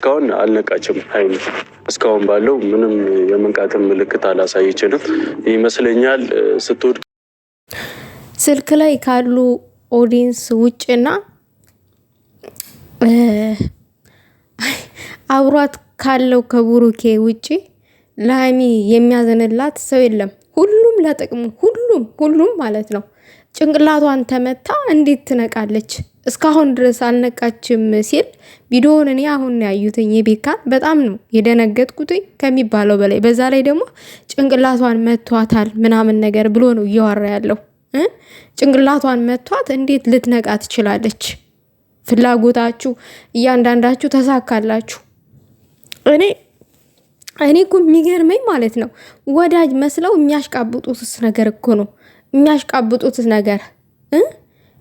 እስካሁን አልነቃችም ሀይሚ። እስካሁን ባለው ምንም የመንቃትን ምልክት አላሳየችንም ይመስለኛል። ስትወድቅ ስልክ ላይ ካሉ ኦዲንስ ውጭና አብሯት ካለው ከቡሩኬ ውጪ ለሀይሚ የሚያዘንላት ሰው የለም። ሁሉም ለጥቅሙ ሁሉም ማለት ነው። ጭንቅላቷን ተመታ እንዴት ትነቃለች? እስካሁን ድረስ አልነቃችም ሲል ቪዲዮውን እኔ አሁን ያዩትኝ የቤካን በጣም ነው የደነገጥኩትኝ ከሚባለው በላይ። በዛ ላይ ደግሞ ጭንቅላቷን መቷታል ምናምን ነገር ብሎ ነው እያወራ ያለው። ጭንቅላቷን መቷት እንዴት ልትነቃ ትችላለች? ፍላጎታችሁ እያንዳንዳችሁ ተሳካላችሁ። እኔ እኮ የሚገርመኝ ማለት ነው ወዳጅ መስለው የሚያሽቃብጡትስ ነገር እኮ ነው የሚያሽቃብጡትስ ነገር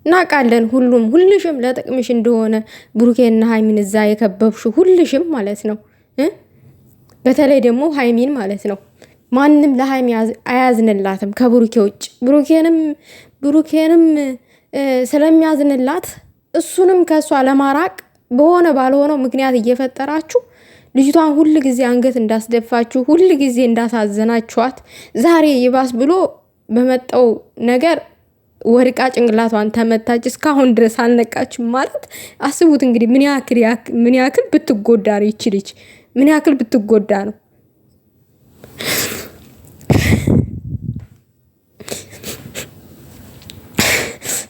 እናውቃለን። ሁልሽም ለጥቅምሽ እንደሆነ ብሩኬና ሀይሚን እዛ የከበብሹ ሁልሽም ማለት ነው። በተለይ ደግሞ ሀይሚን ማለት ነው ማንም ለሀይሚ አያዝንላትም ከብሩኬ ውጭ። ብሩኬንም ስለሚያዝንላት እሱንም ከእሷ ለማራቅ በሆነ ባልሆነው ምክንያት እየፈጠራችሁ ልጅቷን ሁል ጊዜ አንገት እንዳስደፋችሁ ሁል ጊዜ እንዳሳዘናችኋት ዛሬ ይባስ ብሎ በመጣው ነገር ወድቃ ጭንቅላቷን ተመታች። እስካሁን ድረስ አልነቃችም ማለት አስቡት እንግዲህ ምን ያክል ብትጎዳ ነው ይቺ ልጅ ምን ያክል ብትጎዳ ነው።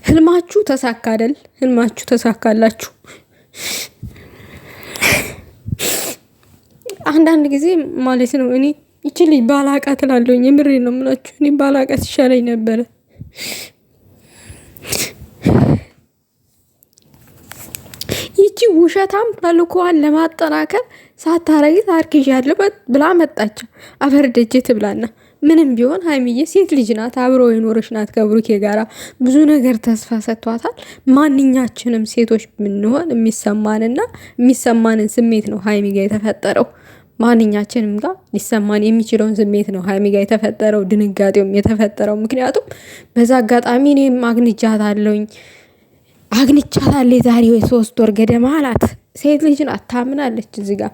ህልማችሁ ተሳካ አይደል? ህልማችሁ ተሳካላችሁ። አንዳንድ ጊዜ ማለት ነው እኔ ይቺ ልጅ ባላቃት እላለሁኝ። የምሬ ነው የምላችሁ። እኔ ባላቃት ይሻለኝ ነበረ። ይቺ ውሸታም ተልኮዋን ለማጠናከር ሳታረጊት አርግዣለሁ ብላ መጣች። አፈርደጄ ትብላና ምንም ቢሆን ሀይሚዬ ሴት ልጅ ናት፣ አብሮ የኖረች ናት ከብሩኬ ጋራ ብዙ ነገር ተስፋ ሰጥቷታል። ማንኛችንም ሴቶች ብንሆን የሚሰማንን ስሜት ነው ሀይሚ ጋር የተፈጠረው። ማንኛችንም ጋር ሊሰማን የሚችለውን ስሜት ነው ሀይሚ ጋር የተፈጠረው፣ ድንጋጤውም የተፈጠረው። ምክንያቱም በዛ አጋጣሚ እኔም አግኝቻታለሁ ዛሬ 3 ወር ገደማ አላት። ሴት ልጅ ናት ታምናለች። እዚህ ጋር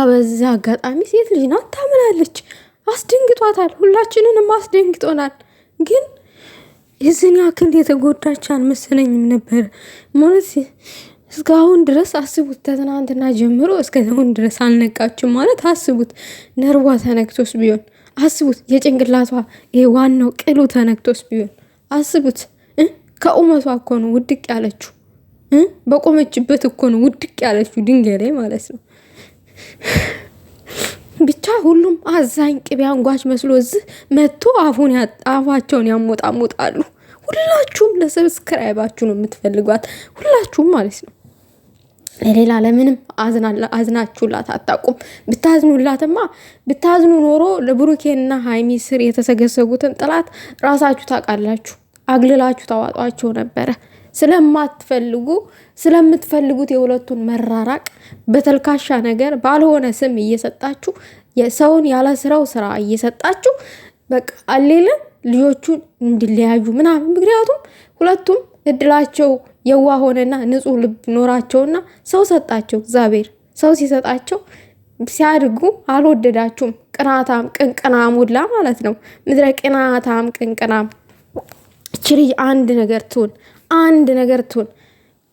በዛ አጋጣሚ ሴት ልጅ ናት ታምናለች። አስደንግጧታል፣ ሁላችንንም አስደንግጦናል። ግን የዚህን ያክል የተጎዳች አልመሰለኝም ነበር ማለት እስካሁን ድረስ አስቡት። ከትናንትና ጀምሮ እስከአሁን ድረስ አልነቃችም ማለት አስቡት። ነርቧ ተነክቶስ ቢሆን አስቡት። የጭንቅላቷ ዋናው ቅሉ ተነክቶስ ቢሆን አስቡት። ከቁመቷ እኮ ነው ውድቅ ያለችው። በቆመችበት እኮ ነው ውድቅ ያለችው ድንጋይ ላይ ማለት ነው። ብቻ ሁሉም አዛኝ ቅቤ አንጓች መስሎ እዚህ መጥቶ አፋቸውን ያሞጣሙጣሉ። ሁላችሁም ለሰብስክራይባችሁ ነው የምትፈልጓት፣ ሁላችሁም ማለት ነው። ለሌላ ለምንም አዝናችሁላት አታውቁም። ብታዝኑ ኖሮ ለብሩኬና ሀይሚ ስር የተሰገሰጉትን ጥላት ራሳችሁ ታውቃላችሁ፣ አግልላችሁ ታዋጧቸው ነበረ። ስለምትፈልጉት የሁለቱን መራራቅ በተልካሻ ነገር ባልሆነ ስም እየሰጣችሁ የሰውን ያለ ስራው ስራ እየሰጣችሁ በቃ አሌለ ልጆቹን እንዲለያዩ ምናምን። ምክንያቱም ሁለቱም እድላቸው የዋ ሆነና ንጹህ ልብ ኖራቸውና ሰው ሰጣቸው። እግዚአብሔር ሰው ሲሰጣቸው ሲያድጉ አልወደዳችሁም። ቅናታም ቅንቅናም ሁላ ማለት ነው። ምድረ ቅናታም ቅንቅናም። እቺ ልጅ አንድ ነገር ትሁን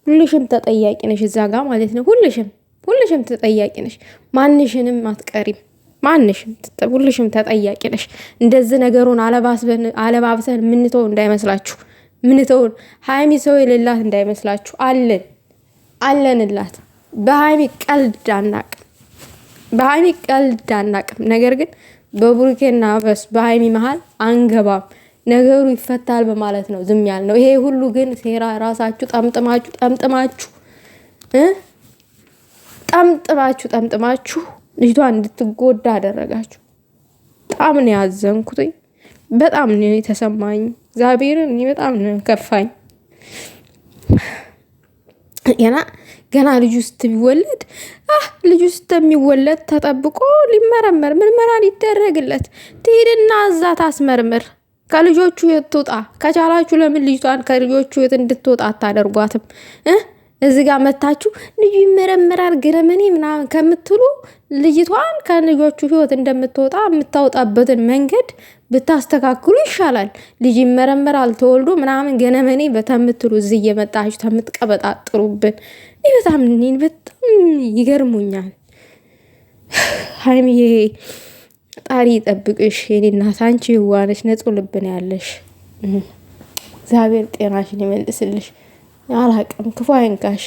ሁልሽም ተጠያቂ ነሽ እዛ ጋር ማለት ነው። ሁልሽም ተጠያቂ ነሽ። ማንሽንም አትቀሪም። ሁልሽም ተጠያቂ ነሽ። እንደዚህ ነገሩን አለባብሰን ምንተው እንዳይመስላችሁ። ምንተውን ሀይሚ ሰው የሌላት እንዳይመስላችሁ። አለንላት። በሀይሚ ቀልድ አናቅም። ነገር ግን በብሩኬና በሀይሚ መሀል አንገባም። ነገሩ ይፈታል በማለት ነው ዝም ያልነው። ይሄ ሁሉ ግን ሴራ ራሳችሁ ጠምጥማችሁ ልጅቷን እንድትጎዳ አደረጋችሁ። በጣም ነው ያዘንኩት። በጣም ነው የተሰማኝ። እግዚአብሔርን በጣም ነው ከፋኝ። ገና ልጁ ስትሚወለድ ተጠብቆ ሊመረመር ምርመራ ሊደረግለት ትሄድና እዛ ታስመርምር። ከልጆቹ የት ትውጣ? ከቻላችሁ ለምን ልጅቷን ከልጆቹ የት እንድትወጣ አታደርጓትም? እዚህ ጋር መታችሁ ልጁ ይመረመራል ገረመኔ ምናምን ከምትሉ ልጅቷን ከልጆቹ ህይወት እንደምትወጣ የምታወጣበትን መንገድ ብታስተካክሉ ይሻላል። ልጅ ይመረመራል ተወልዶ ምናምን ገነመኔ በተምትሉ እዚህ እየመጣችሁ ተምትቀበጣጥሩብን በጣም ይገርሙኛል። ሀይሚዬ ጣሪ ይጠብቅሽ የኔ እናት። አንቺ ዋነሽ ነጹ ልብን ያለሽ እግዚአብሔር ጤናሽን ይመልስልሽ። አላቅም ክፉ አይንካሽ።